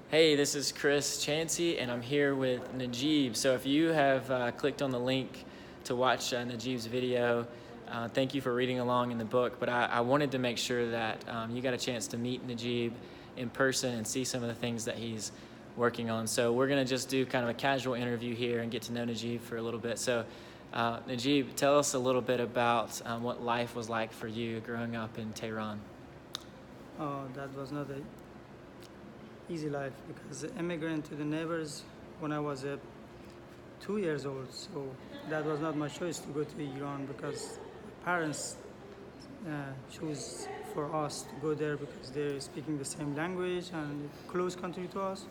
Hey, this is Chris Chansey, and I'm here with Najib. So if you have clicked on the link to watch Najib's video, thank you for reading along in the book. But I wanted to make sure that you got a chance to meet Najib in person and see some of the things that he's working on. So we're going to just do kind of a casual interview here and get to know Najib for a little bit. So Najib, tell us a little bit about what life was like for you growing up in Tehran. That was not an easy life because I immigrated to the neighbors when I was 2 years old. So that was not my choice to go to Iran because parents choose for us to go there because they're speaking the same language and close country to us.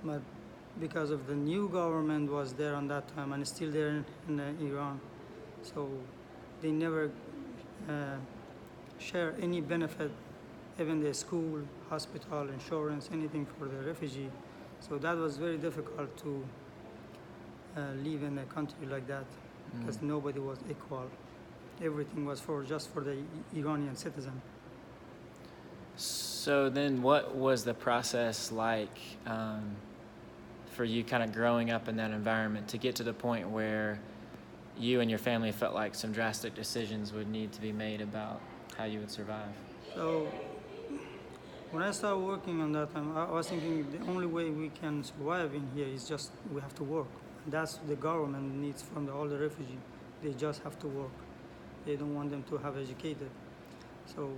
But because of the new government was there on that time and still there in Iran, so they never share any benefit, even the school, hospital, insurance, anything for the refugee. So that was very difficult to live in a country like that because nobody was equal. Everything was just for the Iranian citizen. So then what was the process like for you kind of growing up in that environment to get to the point where you and your family felt like some drastic decisions would need to be made about how you would survive? So when I started working on that time, I was thinking the only way we can survive in here is just we have to work. That's the government needs from all the refugees. They just have to work. They don't want them to have educated. So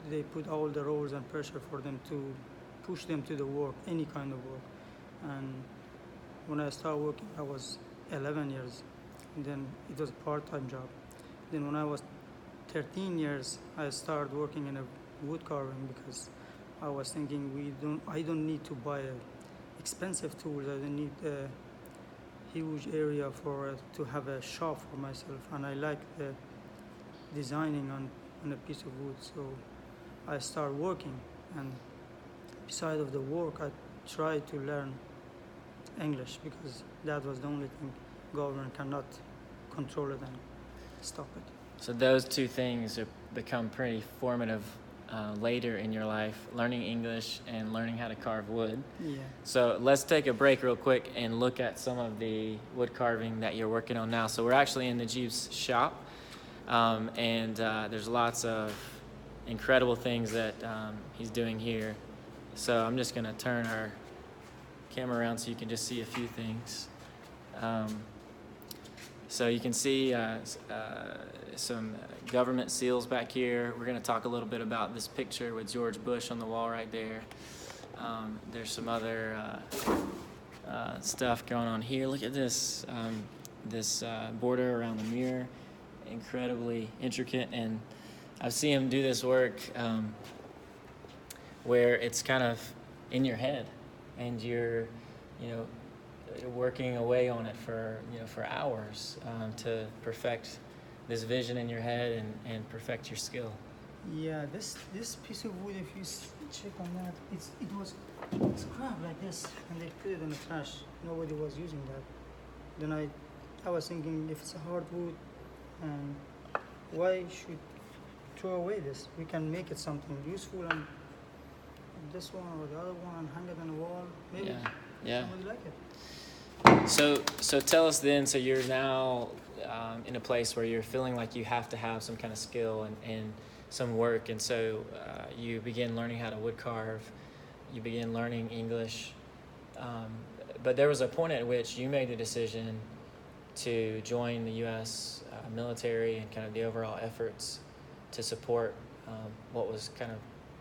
they put all the rules and pressure for them to push them to the work, any kind of work. And when I started working, I was 11 years. And then it was a part-time job. Then when I was 13 years, I started working in a wood carving because I was thinking I don't need to buy expensive tools. I don't need a huge area to have a shop for myself. And I like the designing on a piece of wood. So I started working, and beside of the work, I tried to learn English because that was the only thing government cannot control it and stop it. So those two things have become pretty formative later in your life, learning English and learning how to carve wood. Yeah. So let's take a break real quick and look at some of the wood carving that you're working on now. So we're actually in Najib's shop, and there's lots of incredible things that he's doing here. So I'm just going to turn our camera around so you can just see a few things. So you can see some government seals back here. We're going to talk a little bit about this picture with George Bush on the wall right there. There's some other stuff going on here. Look at this, this border around the mirror, incredibly intricate. And I've seen him do this work where it's kind of in your head, and you're working away on it for hours to perfect this vision in your head and perfect your skill. Yeah, this piece of wood, if you check on that, it was scrapped like this, and they put it in the trash. Nobody was using that. Then I was thinking, if it's a hardwood, and why should throw away this? We can make it something useful, and this one or the other one, and hang it on the wall. Maybe somebody like it. So tell us then, so you're now in a place where you're feeling like you have to have some kind of skill and some work, and so you begin learning how to wood carve, you begin learning English, but there was a point at which you made the decision to join the U.S. Military and kind of the overall efforts to support what was kind of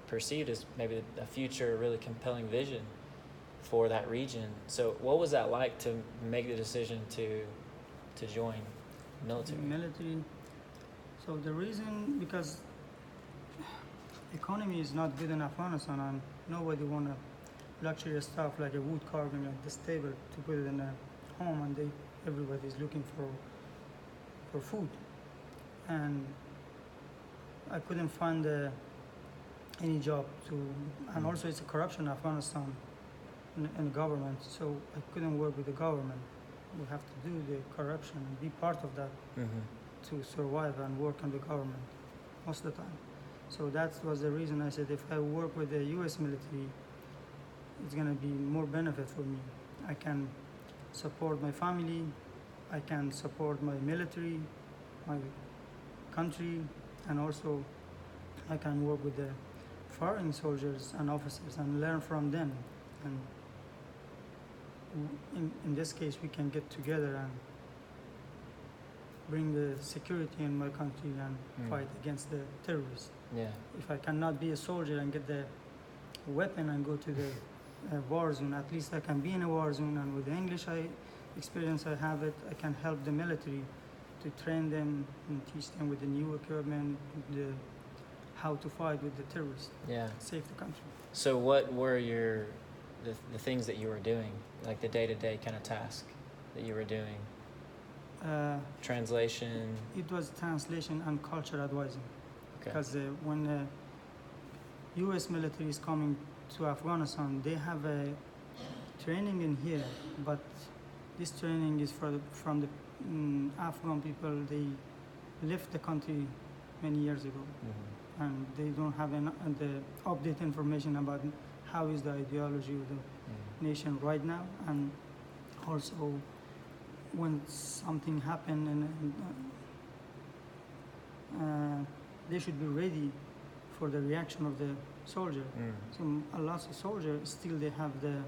perceived as maybe a future really compelling vision for that region. So what was that like to make the decision to join the military? So the reason, because economy is not good in Afghanistan, and nobody want a luxury stuff like a wood carving at this table to put it in a home, and everybody's looking for food. And I couldn't find any job and also it's a corruption in Afghanistan in the government, so I couldn't work with the government. We have to do the corruption and be part of that to survive and work on the government most of the time. So that was the reason I said if I work with the U.S. military, it's gonna be more benefit for me. I can support my family, I can support my military, my country, and also I can work with the foreign soldiers and officers and learn from them. And in this case, we can get together and bring the security in my country and fight against the terrorists. Yeah. If I cannot be a soldier and get the weapon and go to the war zone, at least I can be in a war zone, and with the English experience I have it, I can help the military to train them and teach them with the new equipment, how to fight with the terrorists. Yeah. Save the country. So what were the things that you were doing, like the day-to-day kind of task that you were doing? Translation? It was translation and culture advising. Okay. Because when the U.S. military is coming to Afghanistan, they have a training in here, but this training is from the Afghan people. They left the country many years ago, and they don't have the update information about how is the ideology of the nation right now, and also when something happened, and they should be ready for the reaction of the soldier. So a lot of soldiers still they have the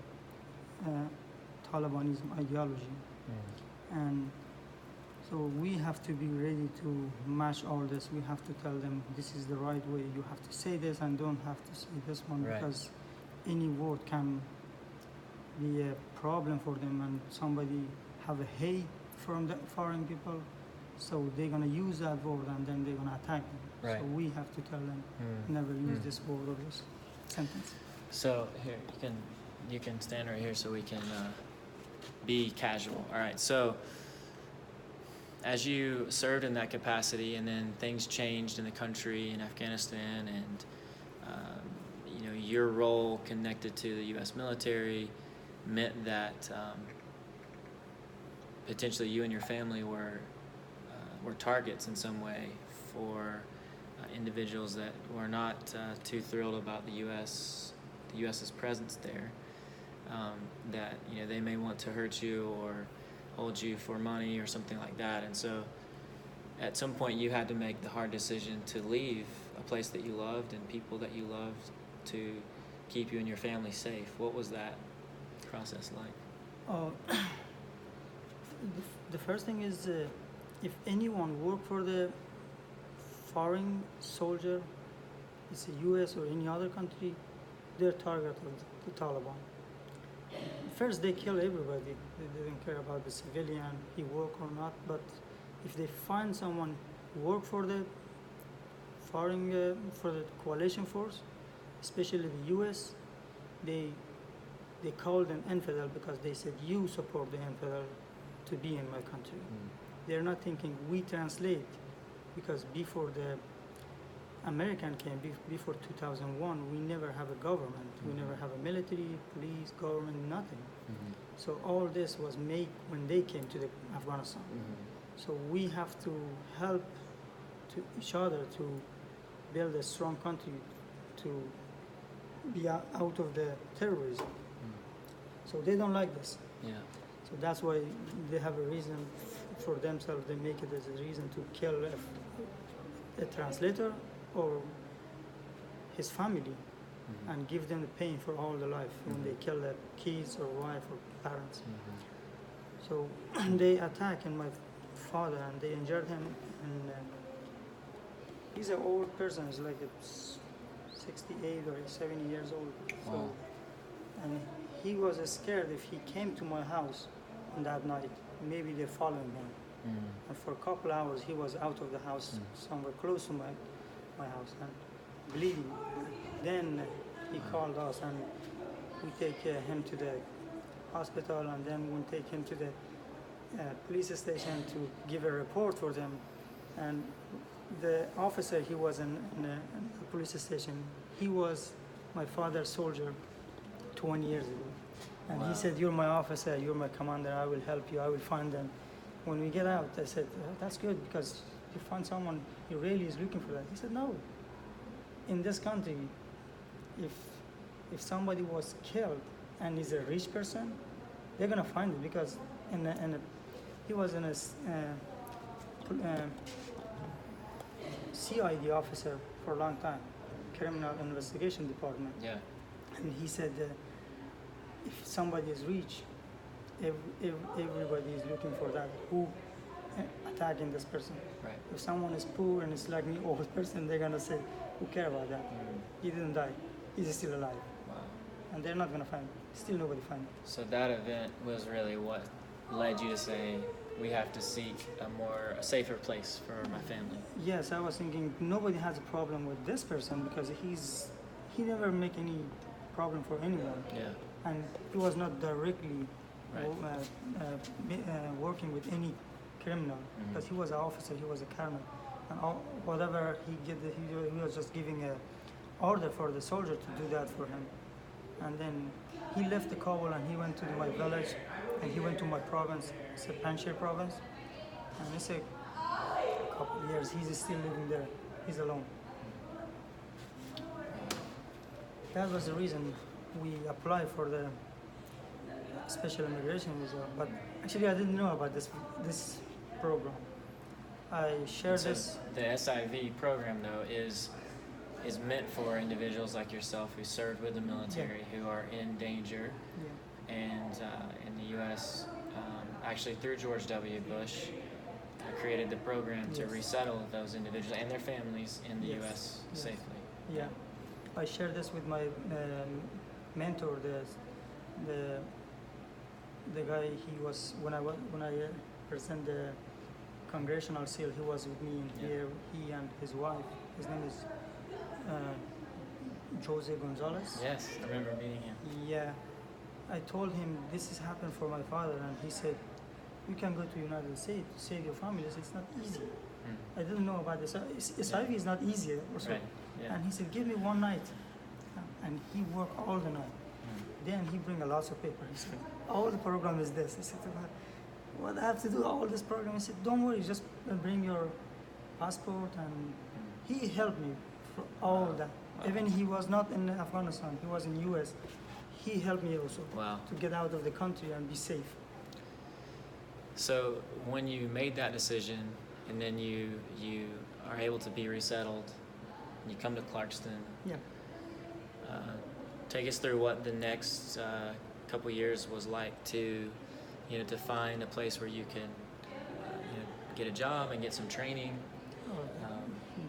Talibanism ideology, and so we have to be ready to match all this. We have to tell them this is the right way. You have to say this and don't have to say this one, right. Because any word can be a problem for them, and somebody have a hate from the foreign people, so they're gonna use that word and then they're gonna attack them. Right. So we have to tell them never use this word or this sentence. So here you can stand right here so we can be casual. All right. So as you served in that capacity, and then things changed in the country in Afghanistan, and your role connected to the U.S. military meant that potentially you and your family were targets in some way for individuals that were not too thrilled about the U.S.'s presence there. That they may want to hurt you or hold you for money or something like that. And so at some point you had to make the hard decision to leave a place that you loved and people that you loved to keep you and your family safe. What was that process like? The first thing is if anyone work for the foreign soldier, it's a U.S. or any other country, they're target of the Taliban. First, they kill everybody. They didn't care about the civilian, he work or not. But if they find someone who work for the foreign, for the coalition force, especially the U.S., they called them infidel because they said you support the infidel to be in my country. They're not thinking we translate, because before the American came, before 2001, we never have a government. We never have a military, police, government, nothing. So all this was made when they came to the Afghanistan. So we have to help to each other to build a strong country to be out of the terrorism. So they don't like this. Yeah. So that's why they have a reason for themselves. They make it as a reason to kill a translator or his family, and give them the pain for all the life when they kill their kids or wife or parents. So they attack my father and they injured him, and he's an old person. He's like 68 or 70 years old. Wow. So, and he was scared if he came to my house on that night, maybe they're following him. And for a couple hours he was out of the house, somewhere close to my house, and bleeding. Then he called us, and we take him to the hospital, and then we take him to the police station to give a report for them. And the officer, he was in the police station, he was my father's soldier 20 years ago. And he said, you're my officer, you're my commander, I will help you, I will find them. When we get out, I said, that's good, because you find someone who really is looking for that. He said, no. In this country, if if somebody was killed and is a rich person, they're gonna find it because he was in a CID officer for a long time, Criminal Investigation Department. Yeah. And he said if somebody is rich, everybody is looking for that. Who attacking this person? Right. If someone is poor and it's like me, old person, they're gonna say, who care about that? He didn't die. He's still alive. Wow. And they're not gonna find it. Still nobody find it. So that event was really what led you to say, we have to seek a safer place for my family. Yes, I was thinking nobody has a problem with this person because he never make any problem for anyone. Yeah. And he was not directly Right. working with any criminal because he was an officer, he was a colonel, and whatever he did, he was just giving a order for the soldier to do that for him. And then he left the Kabul and he went to my village and he went to my province, it's a Panjshir province, and it's a couple of years he's still living there. He's alone. That was the reason we applied for the Special Immigration Visa, but actually I didn't know about this program. I shared So this. the SIV program though is meant for individuals like yourself who served with the military, who are in danger, and in the U.S. Actually through George W. Bush created the program to resettle those individuals and their families in the U.S. safely. Yeah, I shared this with my mentor. The guy, he was when I present the congressional seal, he was with me in here. He and his wife. His name is Jose Gonzalez. Yes, I remember meeting him. Yeah, I told him this has happened for my father, and he said, "You can go to United States to save your family." I said, "It's not easy." I didn't know about this. SIV is not easy also. Right. Yeah. And he said, "Give me one night," and he worked all the night. Then he bring a lot of paper. He said, "All the program is this." I said, "What I have to do all this program?" He said, "Don't worry, just bring your passport." And he helped me for all that. Wow. Even he was not in Afghanistan, he was in US. He helped me also Wow. to get out of the country and be safe. So when you made that decision, and then you are able to be resettled, you come to Clarkston. Yeah. Take us through what the next couple years was like to find a place where you can get a job and get some training.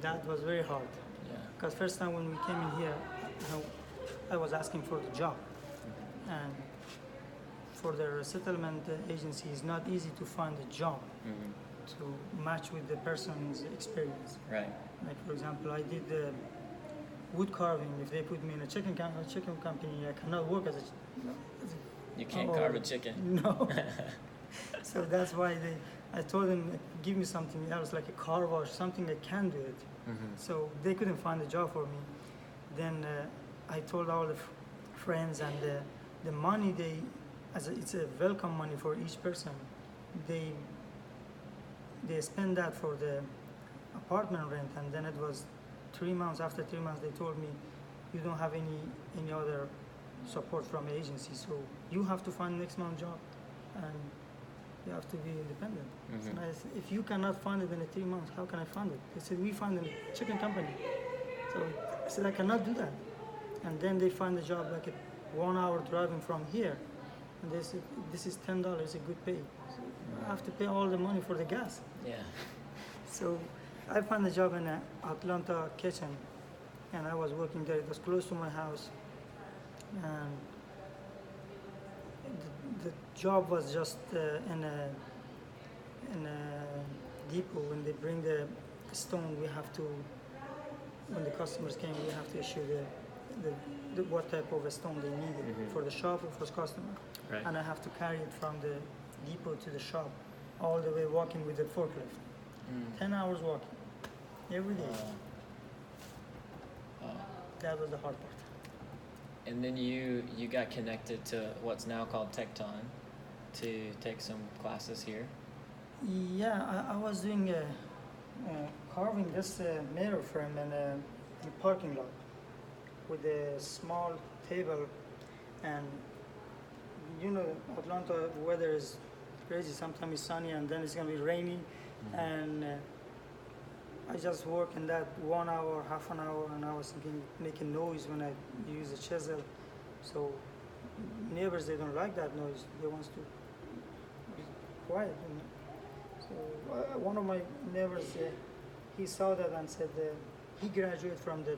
That was very hard. Yeah. Because first time when we came in here, I was asking for the job. And for the resettlement agency, it's not easy to find a job to match with the person's experience. Right. Like for example, I did the wood carving. If they put me in a chicken company, I cannot work as a You can't carve a chicken. No. So that's why I told them, give me something else, like a car wash, something I can do it. So they couldn't find a job for me. Then I told all the friends, and the money it's a welcome money for each person. They spend that for the apartment rent, and then it was 3 months. After 3 months, they told me, you don't have any other support from the agency, so you have to find next month job, and you have to be independent. So I said, if you cannot find it in the 3 months, how can I find it? They said, we find a chicken company. So I said, I cannot do that. And then they find a job like a 1 hour driving from here, and they said, this is $10, a good pay. So I have to pay all the money for the gas. Yeah. So I found a job in an Atlanta kitchen, and I was working there. It was close to my house, and the job was just in a depot. When they bring the stone, we have to, when the customers came, we have to issue the what type of a stone they needed for the shop or for the customer. Right. And I have to carry it from the depot to the shop, all the way walking with the forklift. 10 hours walking every day. That was the hard part. And then you got connected to what's now called Tecton to take some classes here. Yeah, I was doing carving this mirror frame in a parking lot. with a small table, and you know, Atlanta weather is crazy. Sometimes it's sunny and then it's gonna be rainy, and I just work in that 1 hour, half an hour, and I was thinking making noise when I use a chisel. So neighbors, they don't like that noise. They want to be quiet. You know? So one of my neighbors, he saw that and said he graduated from the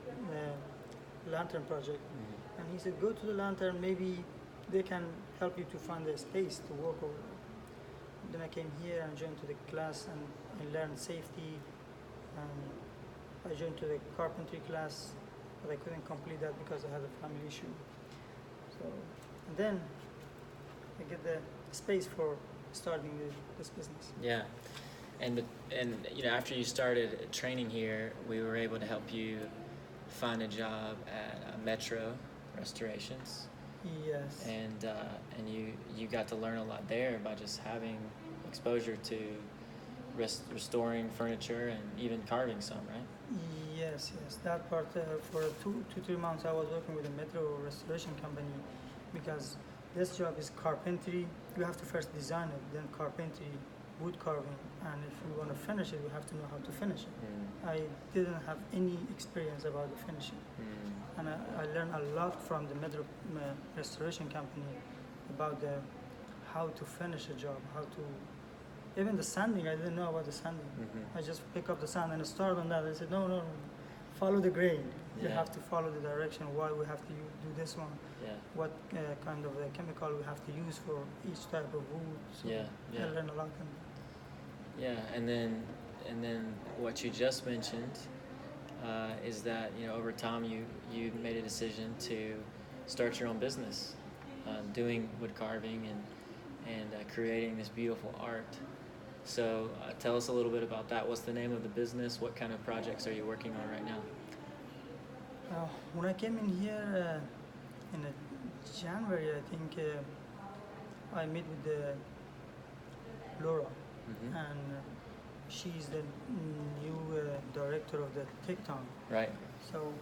Lantern project, and he said, go to the Lantern, maybe they can help you to find a space to work over. Then I came here and joined to the class, and I learned safety. I joined to the carpentry class, but I couldn't complete that because I had a family issue. So, and then I get the space for starting this business. Yeah, and you know, after you started training here, we were able to help you find a job at Metro Restorations. Yes. And you got to learn a lot there by just having exposure to restoring furniture and even carving some, right? Yes. That part for 2 to 3 months I was working with a Metro Restoration company, because this job is carpentry. You have to first design it, then carpentry, wood carving, and if we want to finish it, we have to know how to finish it. I didn't have any experience about the finishing, and I learned a lot from the Metro Restoration company about how to finish a job, how to. Even the sanding, I didn't know about the sanding. I just pick up the sand and start on that. I said, no, follow the grain. You have to follow the direction. Why we have to do this one? Yeah. What kind of chemical we have to use for each type of wood. So I learned a lot. Yeah, and then what you just mentioned is that, you know, over time you made a decision to start your own business, doing wood carving and creating this beautiful art. So tell us a little bit about that. What's the name of the business? What kind of projects are you working on right now? When I came in here in January, I think I met with Laura, and she's the new director of the TikTok. Right. So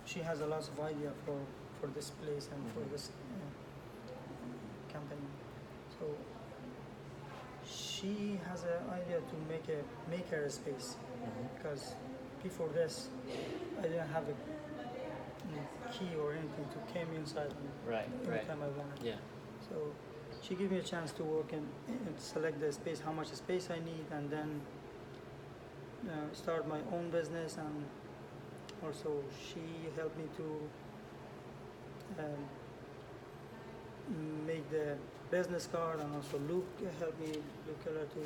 she has a lot of idea for this place and for this company. So she has an idea to make a maker space, because before this I didn't have a key or anything to came inside anytime I wanted. Yeah. So she gave me a chance to work and select the space, how much space I need, and then start my own business. And also she helped me to make the business card, and also Luke helped me, Luke Keller, to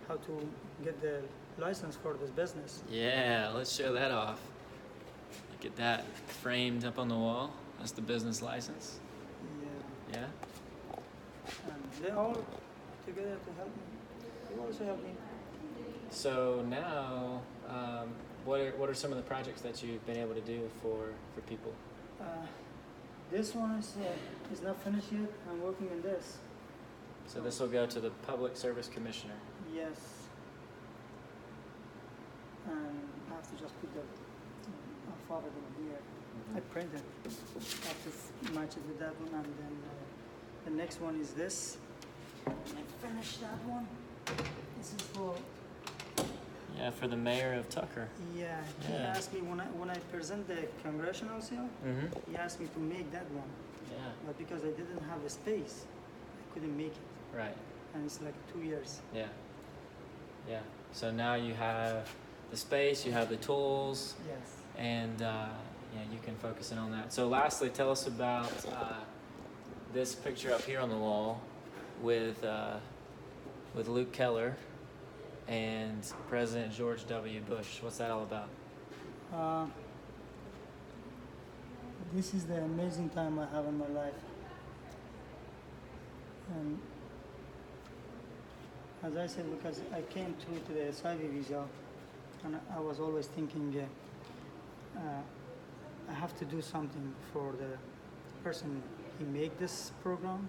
how to get the license for this business. Yeah, let's show that off. Look at that framed up on the wall. That's the business license. Yeah. Yeah. And they're all together to help me. They also help me. So now, what are some of the projects that you've been able to do for people? This one is not finished yet. I'm working on this. So this will go to the Public Service Commissioner. Yes. And I have to just put the alphabet in here. I printed. I have to match it with that one, and then the next one is this. And I finished that one. This is for. Yeah, for the mayor of Tucker. Yeah, he asked me when I present the congressional seal. He asked me to make that one. Yeah. But because I didn't have a space, I couldn't make it. Right. And it's like 2 years. Yeah. Yeah. So now you have the space, you have the tools. Yes. And you can focus in on that. So lastly, tell us about this picture up here on the wall with Luke Keller and President George W. Bush. What's that all about? This is the amazing time I have in my life. And as I said, because I came through to the SIV visa, and I was always thinking I have to do something for the person who make this program,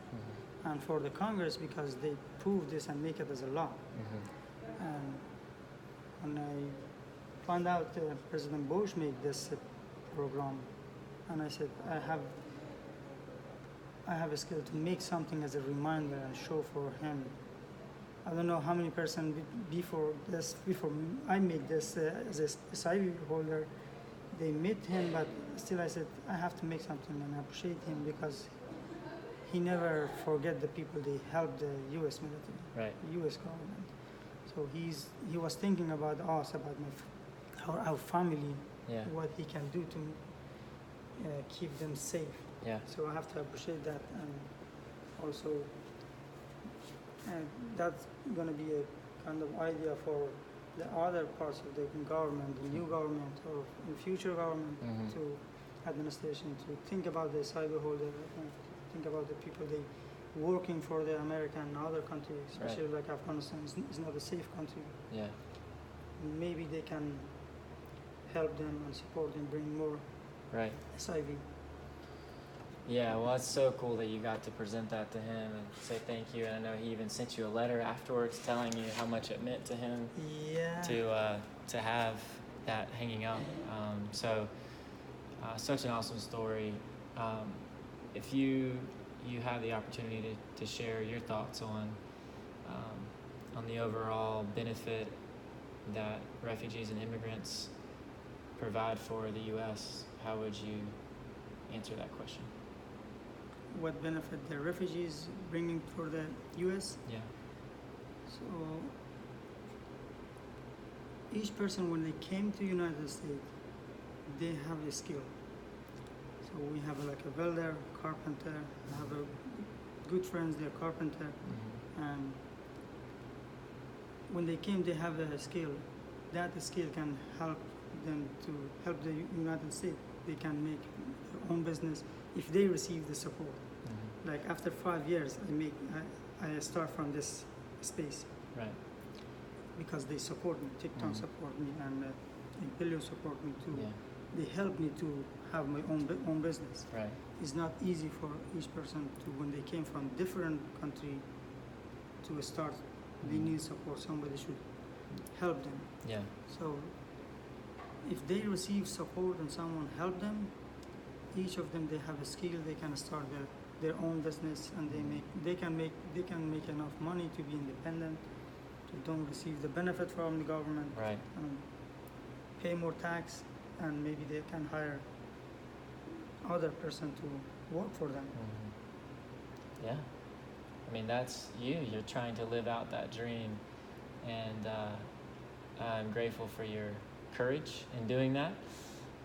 and for the Congress, because they prove this and make it as a law. And when I found out President Bush made this program, and I said I have a skill to make something as a reminder and show for him. I don't know how many person before I made this as a SIV holder, they met him, but still I said I have to make something, and I appreciate him because he never forget the people they helped, the U.S. military, Right. U.S. government. So he was thinking about us, about our family, Yeah. what he can do to keep them safe. Yeah. So I have to appreciate that, and also that's going to be a kind of idea for the other parts of the government, the new government or the future government, Mhm. to administration, to think about the cyber holder, think about the people they working for the American and other countries, especially like Afghanistan is not a safe country. Yeah. Maybe they can help them and support them, bring more Right. SIV. Yeah, well, it's so cool that you got to present that to him and say thank you. And I know he even sent you a letter afterwards telling you how much it meant to him Yeah. to have that hanging up. Such an awesome story. If you have the opportunity to share your thoughts on the overall benefit that refugees and immigrants provide for the U.S., how would you answer that question? What benefit the refugees bringing for the U.S.? Yeah. So each person, when they came to United States, they have a skill. So we have like a welder, carpenter. I have a good friends, they're carpenter, Mm-hmm. and when they came, they have a skill. That skill can help them to help the United States. They can make their own business if they receive the support. Mm-hmm. Like after 5 years, I start from this space Right. because they support me. TikTok Mhm. support me, and Imperial support me too. Yeah. They help me to have my own business. Right. It's not easy for each person to, when they came from different country, to start. They Mhm. need support. Somebody should help them. Yeah. So if they receive support and someone help them, each of them they have a skill. They can start their own business, and they can make enough money to be independent, to don't receive the benefit from the government, Right. and pay more tax, and maybe they can hire other person to work for them. Mm-hmm. Yeah. I mean, that's you. You're trying to live out that dream, and I'm grateful for your courage in doing that.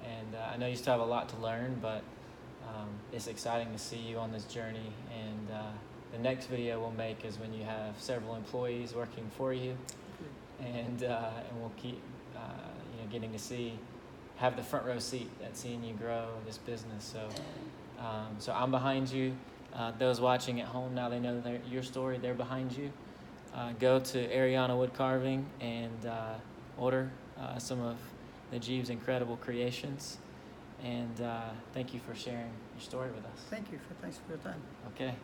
And I know you still have a lot to learn, but it's exciting to see you on this journey. And the next video we'll make is when you have several employees working for you, and we'll keep getting to have the front row seat at seeing you grow this business. So I'm behind you. Those watching at home, now they know your story. They're behind you. Go to Ariana Woodcarving and order some of Najib's incredible creations. And thank you for sharing your story with us. Thanks for your time. Okay.